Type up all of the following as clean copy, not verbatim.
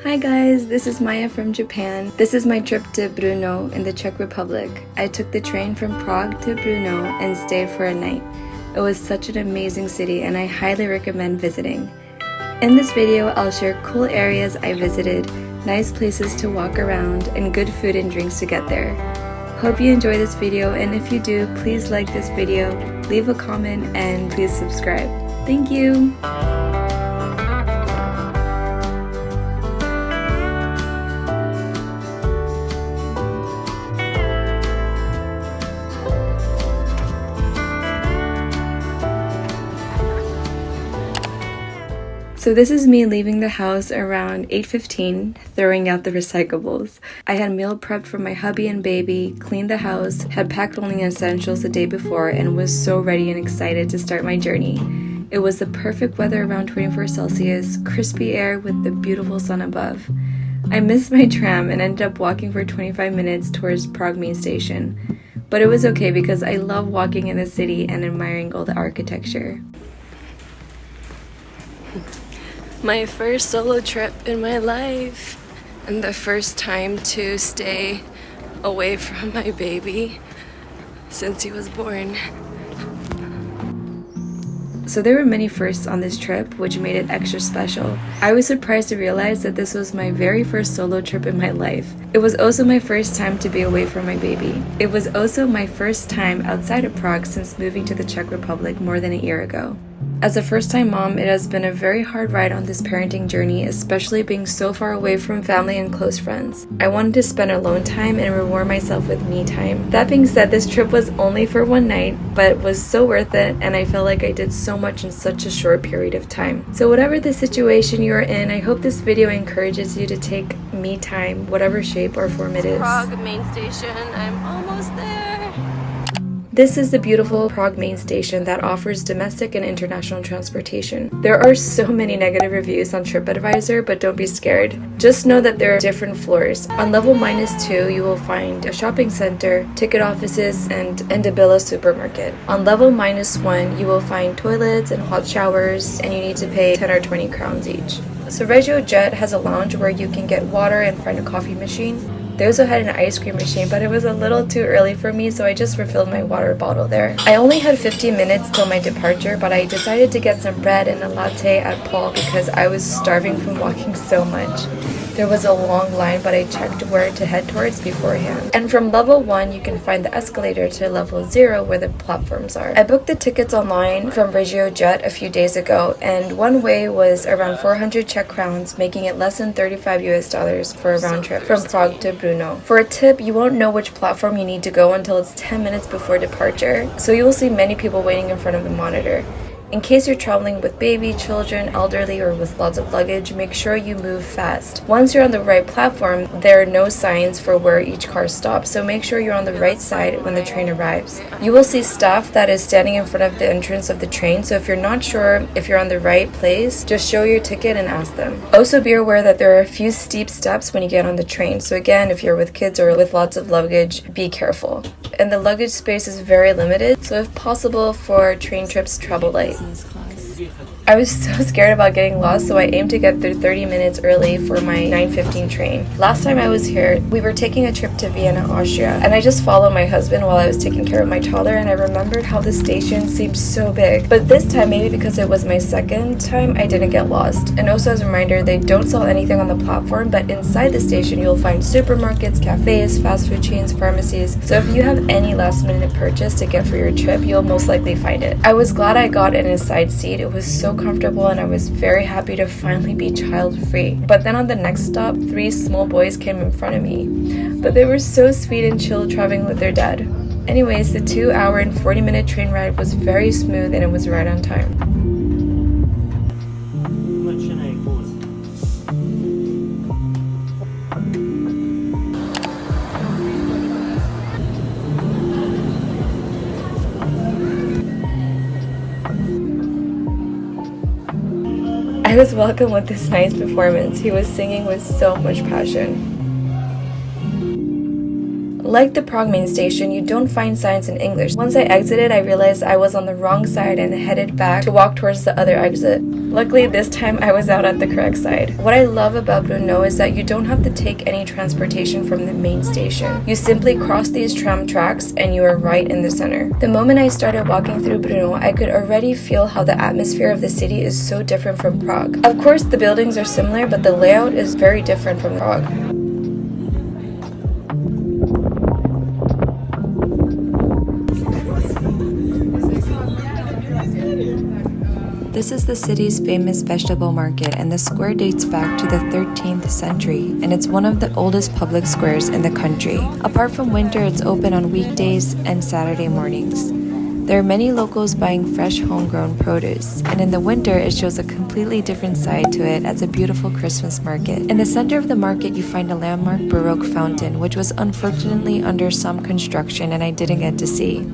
Hi guys, this is Maya from Japan. This is my trip to Brno in the Czech Republic. I took the train from Prague to Brno and stayed for a night. It was such an amazing city and I highly recommend visiting. In this video, I'll share cool areas I visited, nice places to walk around, and good food and drinks to get there. Hope you enjoy this video, and if you do, please like this video, leave a comment, and please subscribe. Thank you! So this is me leaving the house around 8:15, throwing out the recyclables. I had meal prepped for my hubby and baby, cleaned the house, had packed only essentials the day before, and was so ready and excited to start my journey. It was the perfect weather around 24 Celsius, crispy air with the beautiful sun above. I missed my tram and ended up walking for 25 minutes towards Prague main station. But it was okay because I love walking in the city and admiring all the architecture. My first solo trip in my life, and the first time to stay away from my baby since he was born. So there were many firsts on this trip, which made it extra special. I was surprised to realize that this was my very first solo trip in my life. It was also my first time to be away from my baby. It was also my first time outside of Prague since moving to the Czech Republic more than a year ago. As a first-time mom, it has been a very hard ride on this parenting journey, especially being so far away from family and close friends. I wanted to spend alone time and reward myself with me time. That being said, this trip was only for one night, but was so worth it, and I felt like I did so much in such a short period of time. So whatever the situation you're in, I hope this video encourages you to take me time, whatever shape or form it is. Prague main station, I'm almost there. This is the beautiful Prague main station that offers domestic and international transportation. There are so many negative reviews on TripAdvisor, but don't be scared. Just know that there are different floors. On level -2, you will find a shopping center, ticket offices, and a Billa supermarket. On level -1, you will find toilets and hot showers, and you need to pay 10 or 20 crowns each. So Regio Jet has a lounge where you can get water and find a coffee machine. They also had an ice cream machine, but it was a little too early for me, so I just refilled my water bottle there. I only had 15 minutes till my departure, but I decided to get some bread and a latte at Paul because I was starving from walking so much. There was a long line, but I checked where to head towards beforehand. And from level 1, you can find the escalator to level 0 where the platforms are. I booked the tickets online from Regio Jet a few days ago, and one way was around 400 Czech crowns, making it less than $35 for a round trip from Prague to Brno. For a tip, you won't know which platform you need to go until it's 10 minutes before departure, so you will see many people waiting in front of the monitor. In case you're traveling with baby, children, elderly, or with lots of luggage, make sure you move fast. Once you're on the right platform, there are no signs for where each car stops, so make sure you're on the right side when the train arrives. You will see staff that is standing in front of the entrance of the train, so if you're not sure if you're on the right place, just show your ticket and ask them. Also be aware that there are a few steep steps when you get on the train, so again, if you're with kids or with lots of luggage, be careful. And the luggage space is very limited, so if possible for train trips, travel light. I was so scared about getting lost, so I aimed to get there 30 minutes early for my 9:15 train. Last time I was here, we were taking a trip to Vienna, Austria, and I just followed my husband while I was taking care of my toddler, and I remembered how the station seemed so big. But this time, maybe because it was my second time, I didn't get lost. And also as a reminder, they don't sell anything on the platform, but inside the station you'll find supermarkets, cafes, fast food chains, pharmacies. So if you have any last minute purchase to get for your trip, you'll most likely find it. I was glad I got in a side seat. It was so comfortable and I was very happy to finally be child-free. But then on the next stop, 3 small boys came in front of me. But they were so sweet and chill traveling with their dad. Anyways, the 2-hour and 40-minute train ride was very smooth and it was right on time. I was welcomed with this nice performance. He was singing with so much passion. Like the Prague main station, you don't find signs in English. Once I exited, I realized I was on the wrong side and headed back to walk towards the other exit. Luckily, this time I was out at the correct side. What I love about Brno is that you don't have to take any transportation from the main station. You simply cross these tram tracks and you are right in the center. The moment I started walking through Brno, I could already feel how the atmosphere of the city is so different from Prague. Of course, the buildings are similar, but the layout is very different from Prague. This is the city's famous vegetable market, and the square dates back to the 13th century, and it's one of the oldest public squares in the country. Apart from winter, it's open on weekdays and Saturday mornings. There are many locals buying fresh homegrown produce, and in the winter it shows a completely different side to it as a beautiful Christmas market. In the center of the market you find a landmark Baroque fountain, which was unfortunately under some construction and I didn't get to see.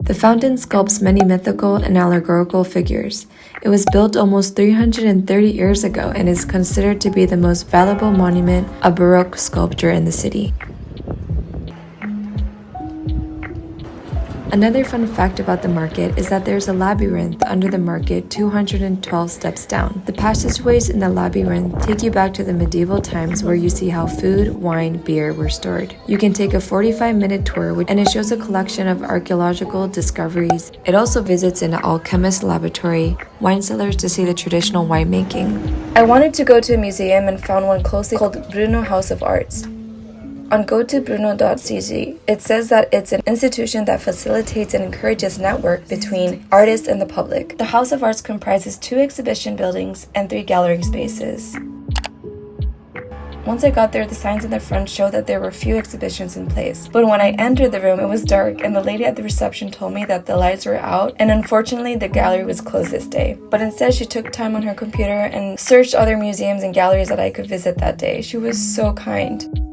The fountain sculpts many mythical and allegorical figures. It was built almost 330 years ago and is considered to be the most valuable monument of Baroque sculpture in the city. Another fun fact about the market is that there's a labyrinth under the market 212 steps down. The passageways in the labyrinth take you back to the medieval times where you see how food, wine, beer were stored. You can take a 45-minute tour and it shows a collection of archaeological discoveries. It also visits an alchemist laboratory, wine cellars to see the traditional winemaking. I wanted to go to a museum and found one closely called Brno House of Arts. On gotobrno.cz, it says that it's an institution that facilitates and encourages network between artists and the public. The House of Arts comprises 2 exhibition buildings and 3 gallery spaces. Once I got there, the signs in the front showed that there were few exhibitions in place. But when I entered the room, it was dark, and the lady at the reception told me that the lights were out, and unfortunately, the gallery was closed this day. But instead, she took time on her computer and searched other museums and galleries that I could visit that day. She was so kind.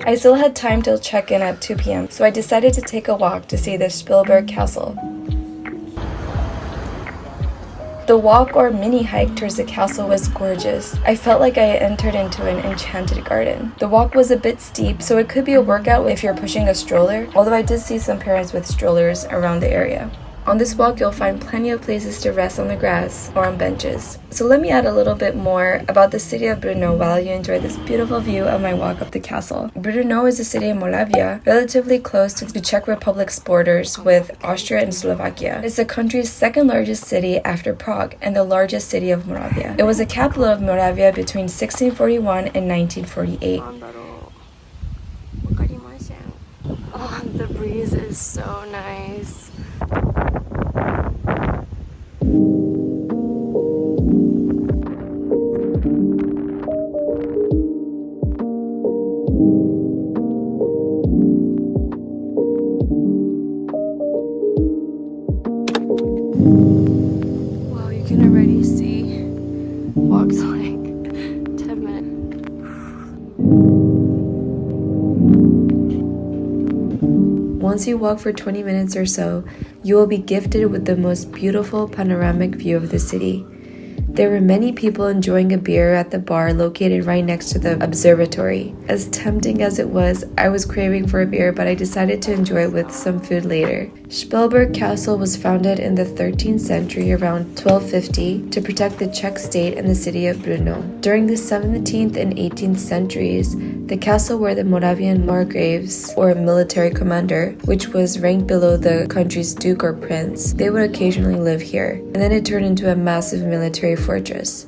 I still had time till check-in at 2 p.m., so I decided to take a walk to see the Spilberk Castle. The walk or mini hike towards the castle was gorgeous. I felt like I entered into an enchanted garden. The walk was a bit steep, so it could be a workout if you're pushing a stroller, although I did see some parents with strollers around the area. On this walk, you'll find plenty of places to rest on the grass or on benches. So let me add a little bit more about the city of Brno while you enjoy this beautiful view of my walk up the castle. Brno is a city in Moravia, relatively close to the Czech Republic's borders with Austria and Slovakia. It's the country's 2nd largest city after Prague and the largest city of Moravia. It was the capital of Moravia between 1641 and 1948. Oh, the breeze is so nice. Wow, you can already see walks like 10 minutes. Once you walk for 20 minutes or so, you will be gifted with the most beautiful panoramic view of the city. There were many people enjoying a beer at the bar located right next to the observatory. As tempting as it was, I was craving for a beer, but I decided to enjoy it with some food later. Spilberk Castle was founded in the 13th century around 1250 to protect the Czech state and the city of Brno. During the 17th and 18th centuries, the castle where the Moravian margraves, or military commander, which was ranked below the country's duke or prince, they would occasionally live here, and then it turned into a massive military fortress.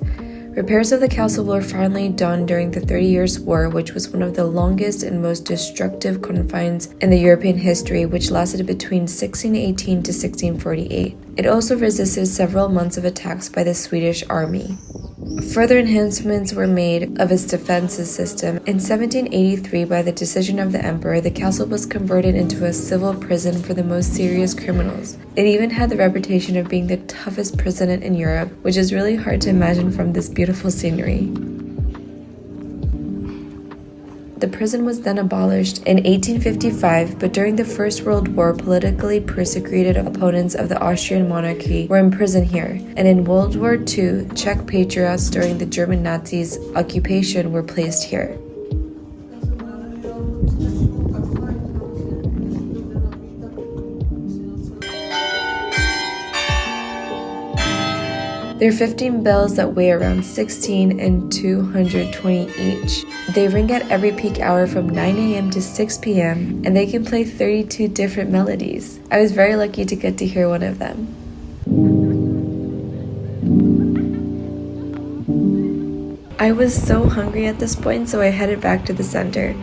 Repairs of the castle were finally done during the 30 Years' War, which was one of the longest and most destructive conflicts in the European history, which lasted between 1618 to 1648. It also resisted several months of attacks by the Swedish army. Further enhancements were made of its defenses system. In 1783, by the decision of the emperor, the castle was converted into a civil prison for the most serious criminals. It even had the reputation of being the toughest prison in Europe, which is really hard to imagine from this beautiful scenery. The prison was then abolished in 1855, but during the First World War, politically persecuted opponents of the Austrian monarchy were imprisoned here. And in World War II, Czech patriots during the German Nazis' occupation were placed here. There are 15 bells that weigh around 16 and 220 each. They ring at every peak hour from 9 a.m. to 6 p.m. and they can play 32 different melodies. I was very lucky to get to hear one of them. I was so hungry at this point, so I headed back to the center.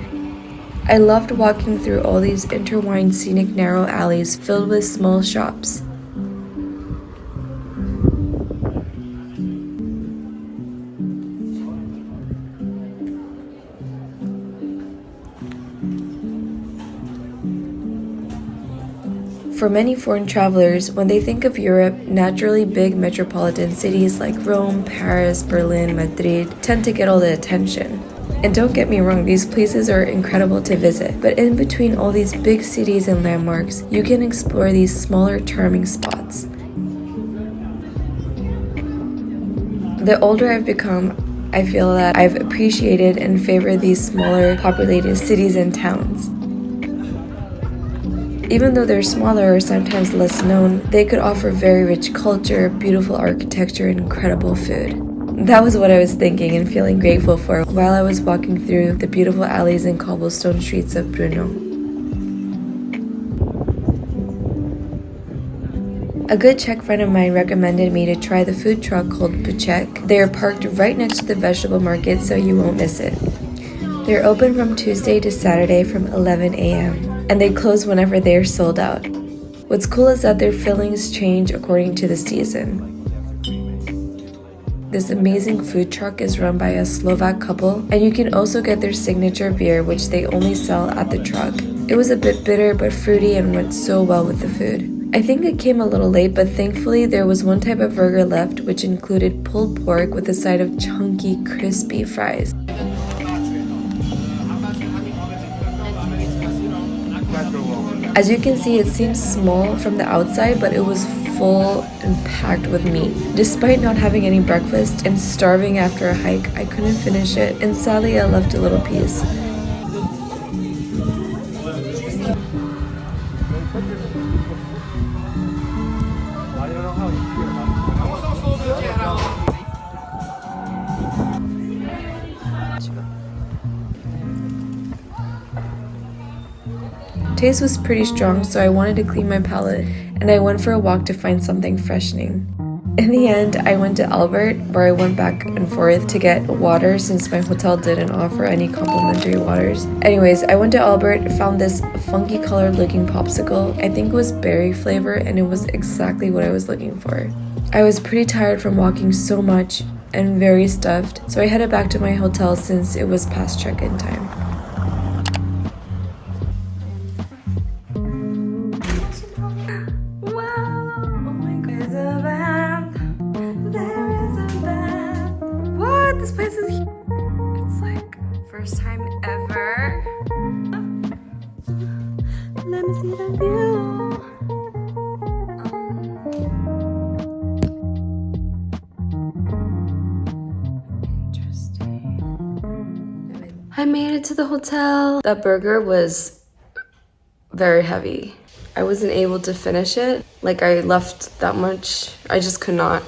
I loved walking through all these intertwined scenic narrow alleys filled with small shops. For many foreign travelers, when they think of Europe, naturally big metropolitan cities like Rome, Paris, Berlin, Madrid tend to get all the attention. And don't get me wrong, these places are incredible to visit, but in between all these big cities and landmarks, you can explore these smaller, charming spots. The older I've become, I feel that I've appreciated and favored these smaller, populated cities and towns. Even though they're smaller or sometimes less known, they could offer very rich culture, beautiful architecture, and incredible food. That was what I was thinking and feeling grateful for while I was walking through the beautiful alleys and cobblestone streets of Brno. A good Czech friend of mine recommended me to try the food truck called Buchek. They are parked right next to the vegetable market, so you won't miss it. They're open from Tuesday to Saturday from 11 a.m. and they close whenever they are sold out. What's cool is that their fillings change according to the season. This amazing food truck is run by a Slovak couple, and you can also get their signature beer, which they only sell at the truck. It was a bit bitter but fruity and went so well with the food. I think it came a little late, but thankfully there was one type of burger left, which included pulled pork with a side of chunky, crispy fries. As you can see, it seems small from the outside, but it was full and packed with meat. Despite not having any breakfast and starving after a hike, I couldn't finish it, and sadly I left a little piece. Taste was pretty strong, so I wanted to clean my palate, and I went for a walk to find something freshening. In the end, I went to Albert, where I went back and forth to get water since my hotel didn't offer any complimentary waters. Anyways, I went to Albert, found this funky colored looking popsicle. I think it was berry flavor, and it was exactly what I was looking for. I was pretty tired from walking so much and very stuffed, so I headed back to my hotel since it was past check-in time. This place is huge. It's like first time ever. Let me see the view. Interesting. I made it to the hotel. That burger was very heavy. I wasn't able to finish it. Like, I left that much. I just could not.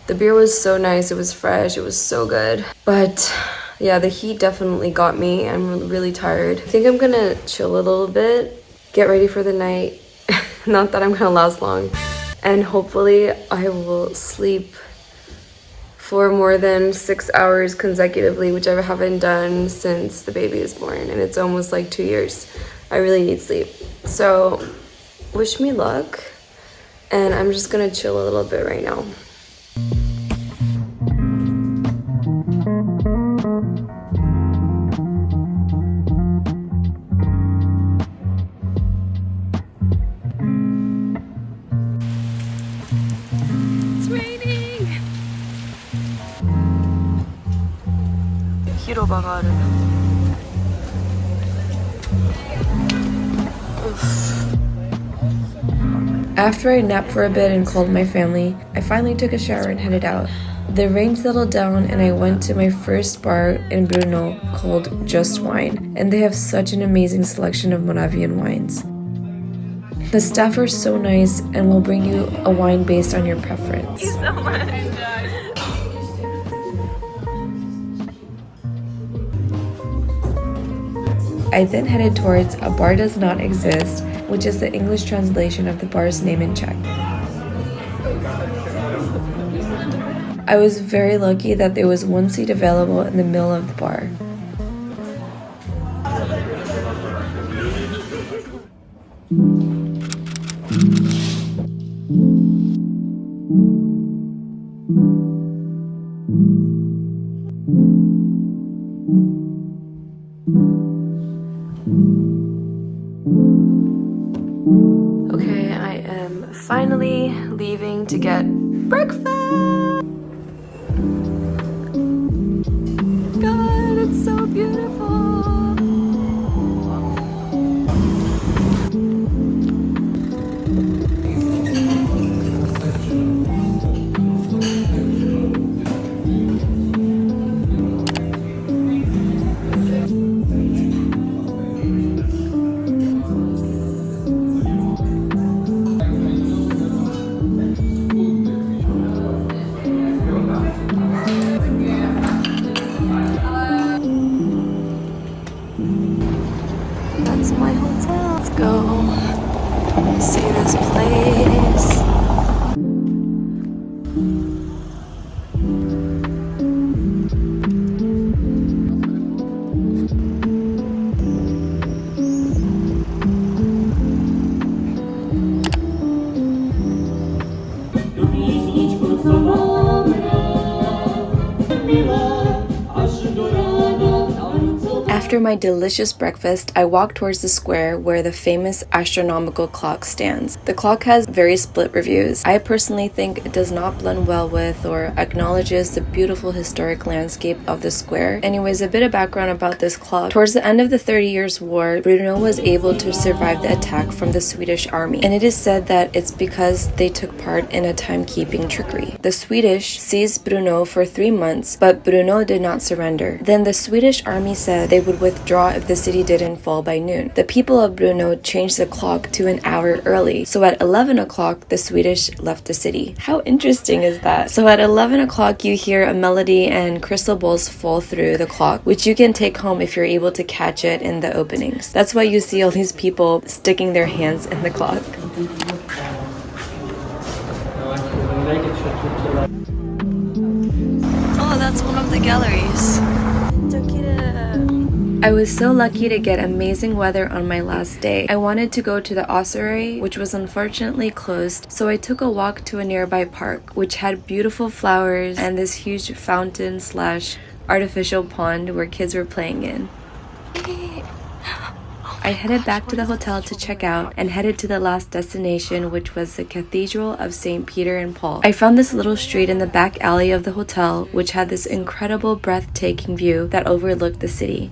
The beer was so nice, it was fresh, it was so good. But yeah, the heat definitely got me. I'm really tired. I think I'm gonna chill a little bit, get ready for the night. Not that I'm gonna last long. And hopefully I will sleep for more than 6 hours consecutively, which I haven't done since the baby was born. And it's almost like 2 years. I really need sleep. So wish me luck. And I'm just gonna chill a little bit right now. After I napped for a bit and called my family, I finally took a shower and headed out. The rain settled down and I went to my first bar in Brno called Just Wine, and they have such an amazing selection of Moravian wines. The staff are so nice and will bring you a wine based on your preference. Thank you so much. I then headed towards A Bar Does Not Exist, which is the English translation of the bar's name in Czech. I was very lucky that there was one seat available in the middle of the bar. Okay, I am finally leaving to get breakfast! God, it's so beautiful! That's my hotel. Let's go see this place. After my delicious breakfast, I walked towards the square where the famous Astronomical clock stands. The clock has very split reviews. I personally think it does not blend well with or acknowledges the beautiful historic landscape of the square. Anyways, a bit of background about this clock. Towards the end of the 30 Years' War, Brno was able to survive the attack from the Swedish army, and it is said that it's because they took part in a timekeeping trickery. The Swedish seized Brno for 3 months, but Brno did not surrender. Then the Swedish army said they would withdraw if the city didn't fall by noon. The people of Brno changed the clock to an hour early, so at 11 o'clock the Swedish left the city. How interesting is that? So at 11 o'clock you hear a melody and crystal balls fall through the clock, which you can take home if you're able to catch it in the openings. That's why you see all these people sticking their hands in the clock. Oh, that's one of the galleries. I was so lucky to get amazing weather on my last day. I wanted to go to the ossuary, which was unfortunately closed, so I took a walk to a nearby park, which had beautiful flowers and this huge fountain / artificial pond where kids were playing in. I headed back to the hotel to check out and headed to the last destination, which was the Cathedral of St. Peter and Paul. I found this little street in the back alley of the hotel, which had this incredible breathtaking view that overlooked the city.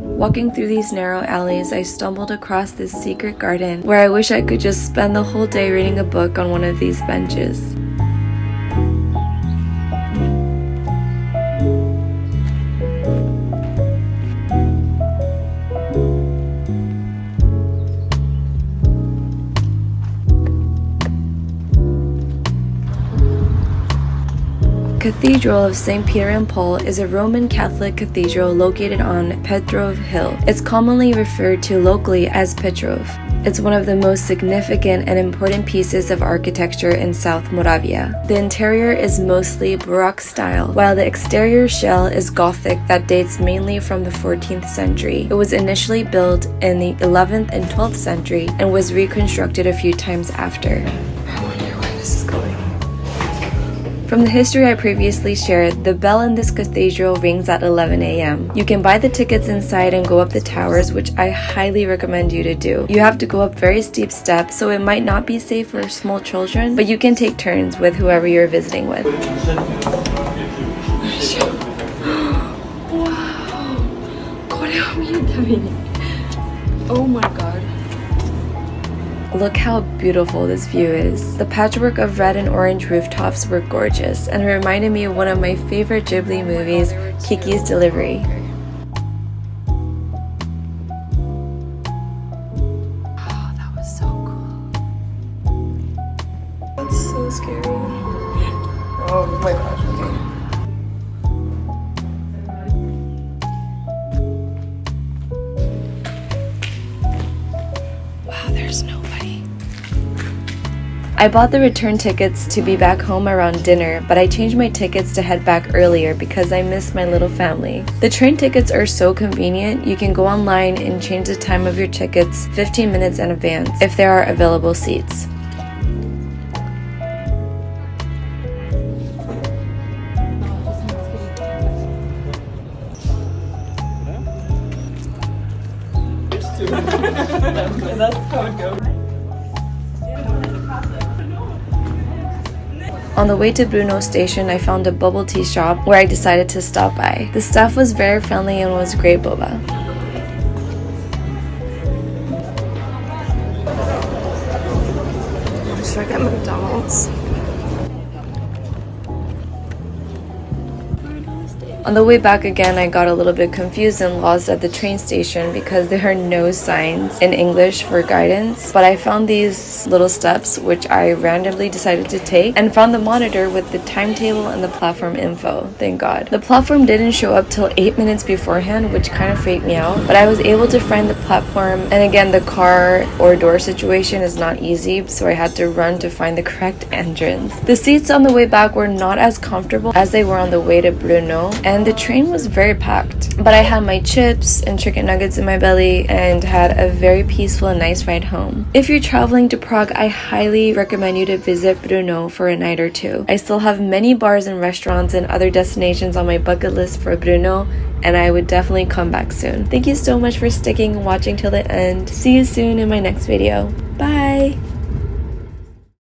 Walking through these narrow alleys, I stumbled across this secret garden where I wish I could just spend the whole day reading a book on one of these benches. Cathedral of St. Peter and Paul is a Roman Catholic cathedral located on Petrov Hill. It's commonly referred to locally as Petrov. It's one of the most significant and important pieces of architecture in South Moravia. The interior is mostly Baroque style, while the exterior shell is Gothic that dates mainly from the 14th century. It was initially built in the 11th and 12th century and was reconstructed a few times after. I wonder where this is going. From the history I previously shared, the bell in this cathedral rings at 11 a.m. You can buy the tickets inside and go up the towers, which I highly recommend you to do. You have to go up very steep steps, so it might not be safe for small children, but you can take turns with whoever you're visiting with. Wow. Oh my god. Look how beautiful this view is. The patchwork of red and orange rooftops were gorgeous and reminded me of one of my favorite Ghibli movies, Kiki's Delivery. Oh, that was so cool. That's so scary. Oh my gosh, okay. There's nobody. I bought the return tickets to be back home around dinner, but I changed my tickets to head back earlier because I missed my little family. The train tickets are so convenient. You can go online and change the time of your tickets 15 minutes in advance if there are available seats. That's how it goes. On the way to Brno Station, I found a bubble tea shop where I decided to stop by. The staff was very friendly and was great boba. Should I get McDonald's? On the way back again, I got a little bit confused and lost at the train station because there are no signs in English for guidance, but I found these little steps which I randomly decided to take and found the monitor with the timetable and the platform info, thank god. The platform didn't show up till 8 minutes beforehand, which kind of freaked me out, but I was able to find the platform, and again the car or door situation is not easy, so I had to run to find the correct entrance. The seats on the way back were not as comfortable as they were on the way to Brno, and the train was very packed, but I had my chips and chicken nuggets in my belly and had a very peaceful and nice ride home. If you're traveling to Prague, I highly recommend you to visit Brno for a night or two. I still have many bars and restaurants and other destinations on my bucket list for Brno, and I would definitely come back soon. Thank you so much for sticking and watching till the end. See you soon in my next video. Bye!